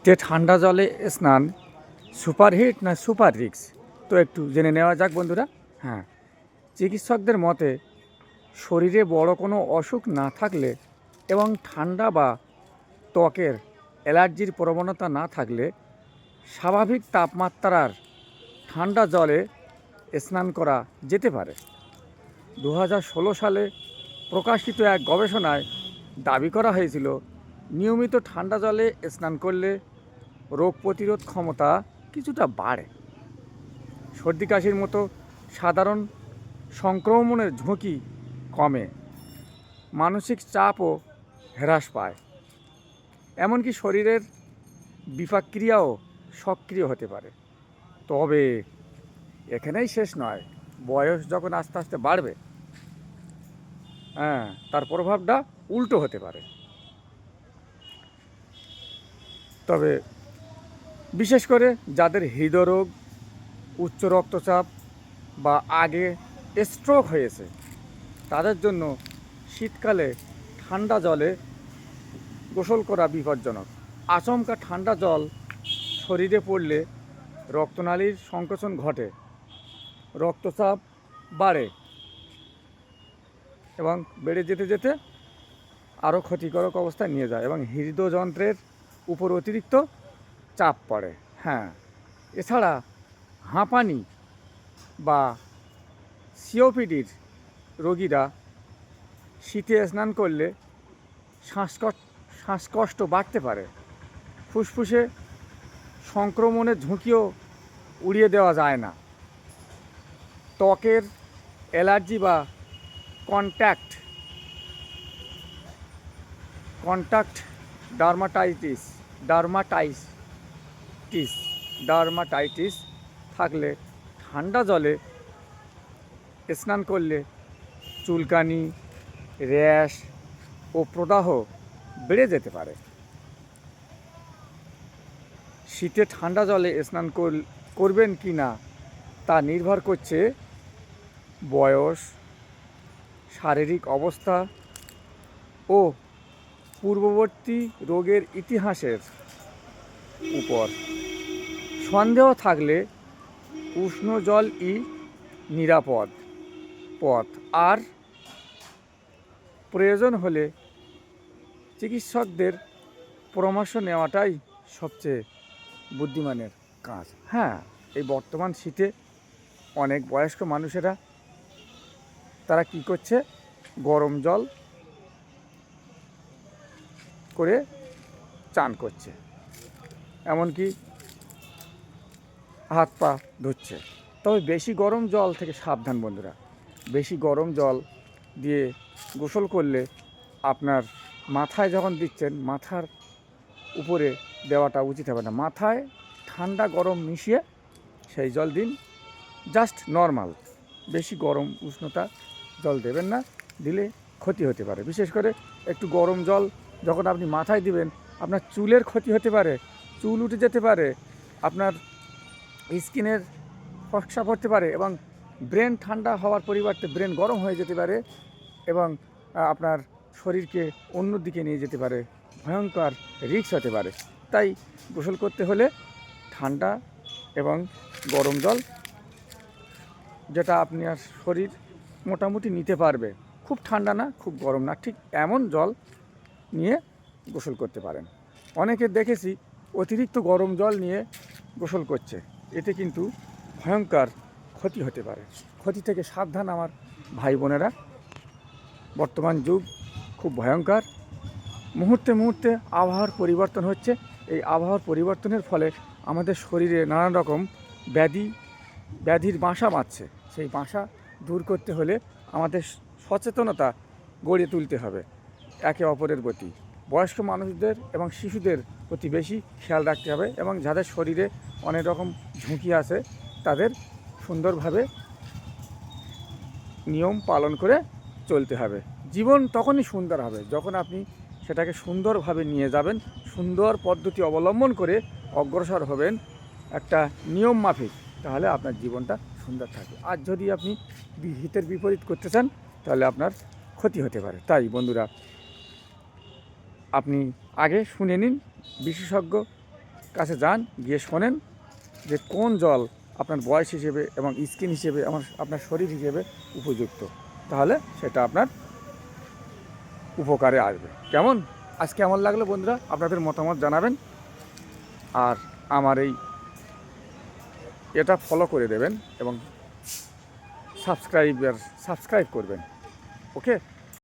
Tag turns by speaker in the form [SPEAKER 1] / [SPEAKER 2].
[SPEAKER 1] শীতে ঠান্ডা জলে স্নান সুপারহিট না সুপার রিক্স, তো একটু জেনে নেওয়া যাক বন্ধুরা। হ্যাঁ, চিকিৎসকদের মতে শরীরে বড় কোনো অসুখ না থাকলে এবং ঠান্ডা বা ত্বকের অ্যালার্জির প্রবণতা না থাকলে স্বাভাবিক তাপমাত্রার ঠান্ডা জলে স্নান করা যেতে পারে। 2016 সালে প্রকাশিত এক গবেষণায় দাবি করা হয়েছিল নিয়মিত ঠান্ডা জলে স্নান করলে রোগ প্রতিরোধ ক্ষমতা কিছুটা বাড়ে, সর্দি কাশির মতো সাধারণ সংক্রমণের ঝুঁকি কমে, মানসিক চাপও হ্রাস পায়, এমনকি শরীরের বিপাকক্রিয়াও সক্রিয় হতে পারে। তবে এখানেই শেষ নয়, বয়স যখন আস্তে আস্তে বাড়বে, তার প্রভাবটা উল্টো হতে পারে। তবে বিশেষ করে যাদের হৃদরোগ, উচ্চ রক্তচাপ বা আগে স্ট্রোক হয়েছে তাদের জন্য শীতকালে ঠান্ডা জলে গোসল করা বিপজ্জনক। আচমকা ঠান্ডা জল শরীরে পড়লে রক্তনালীর সংকোচন ঘটে, রক্তচাপ বাড়ে এবং বেড়ে যেতে যেতে আরও ক্ষতিকারক অবস্থায় নিয়ে যায় এবং হৃদযন্ত্রের উপর অতিরিক্ত চাপ পড়ে। এছাড়া হাঁপানি বা সিওপিডির রোগীরা শীতে স্নান করলে শ্বাসকষ্ট বাড়তে পারে, ফুসফুসে সংক্রমণের ঝুঁকিও উড়িয়ে দেওয়া যায় না। ত্বকের অ্যালার্জি বা কন্ট্যাক্ট ডার্মাটাইটিস থাকলে ঠান্ডা জলে স্নান করলে চুলকানি, র্যাশ ও প্রদাহ বেড়ে যেতে পারে। শীতে ঠান্ডা জলে স্নান করবেন কি না তা নির্ভর করছে বয়স, শারীরিক অবস্থা ও পূর্ববর্তী রোগের ইতিহাসের উপর। সন্দেহ থাকলে উষ্ণ জলই নিরাপদ পথ, আর প্রয়োজন হলে চিকিৎসকদের পরামর্শ নেওয়াটাই সবচেয়ে বুদ্ধিমানের কাজ। এই বর্তমান শীতে অনেক বয়স্ক মানুষেরা তারা কি করছে, গরম জল করে চান করছে, এমনকি হাত পা ধুচ্ছে। তবে বেশি গরম জল থেকে সাবধান বন্ধুরা। বেশি গরম জল দিয়ে গোসল করলে আপনার মাথায় যখন দিচ্ছেন, মাথার উপরে দেওয়াটা উচিত হবে না। মাথায় ঠান্ডা গরম মিশিয়ে সেই জল দিন, জাস্ট নর্মাল। বেশি গরম উষ্ণতা জল দেবেন না, দিলে ক্ষতি হতে পারে। বিশেষ করে একটু গরম জল যখন আপনি মাথায় দিবেন, আপনার চুলের ক্ষতি হতে পারে, চুল উঠে যেতে পারে, আপনার স্কিনের ফসকা পড়তে পারে এবং ব্রেন ঠান্ডা হওয়ার পরিবর্তে ব্রেন গরম হয়ে যেতে পারে এবং আপনার শরীরকে অন্য দিকে নিয়ে যেতে পারে, ভয়ঙ্কর রিস্ক হতে পারে। তাই গোসল করতে হলে ঠান্ডা এবং গরম জল, যেটা আপনার শরীর মোটামুটি নিতে পারবে, খুব ঠান্ডা না খুব গরম না, ঠিক এমন জল নিয়ে গোসল করতে পারেন। অনেকে দেখেছি অতিরিক্ত গরম জল নিয়ে গোসল করছে, এতে কিন্তু ভয়ঙ্কর ক্ষতি হতে পারে। ক্ষতি থেকে সাবধান আমার ভাই বোনেরা। বর্তমান যুগ খুব ভয়ঙ্কর, মুহূর্তে মুহূর্তে আবহাওয়ার পরিবর্তন হচ্ছে। এই আবহাওয়ার পরিবর্তনের ফলে আমাদের শরীরে নানান রকম ব্যাধির বাসা বাঁধছে। সেই বাসা দূর করতে হলে আমাদের সচেতনতা গড়ে তুলতে হবে, একে অপরের প্রতি। বয়স্ক মানুষদের এবং শিশুদের প্রতি বেশি খেয়াল রাখতে হবে এবং যাদের শরীরে অনেক রকম ঝুঁকি আছে তাদের সুন্দরভাবে নিয়ম পালন করে চলতে হবে। জীবন তখনই সুন্দর হবে যখন আপনি সেটাকে সুন্দরভাবে নিয়ে যাবেন, সুন্দর পদ্ধতি অবলম্বন করে অগ্রসর হবেন একটা নিয়ম মাফিক, তাহলে আপনার জীবনটা সুন্দর থাকবে। আর যদি আপনি হিতের বিপরীত করতে চান তাহলে আপনার ক্ষতি হতে পারে। তাই বন্ধুরা, আপনি আগে শুনে নিন বিশেষজ্ঞ কাছে যান, গিয়ে শোনেন যে কোন জল আপনার বয়স হিসেবে এবং স্কিন হিসেবে এবং আপনার শরীর হিসেবে উপযুক্ত, তাহলে সেটা আপনার উপকারে আসবে। কেমন আজ কেমন লাগলো বন্ধুরা, আপনাদের মতামত জানাবেন। আর আমার এটা ফলো করে দেবেন এবং সাবস্ক্রাইব করবেন। ওকে।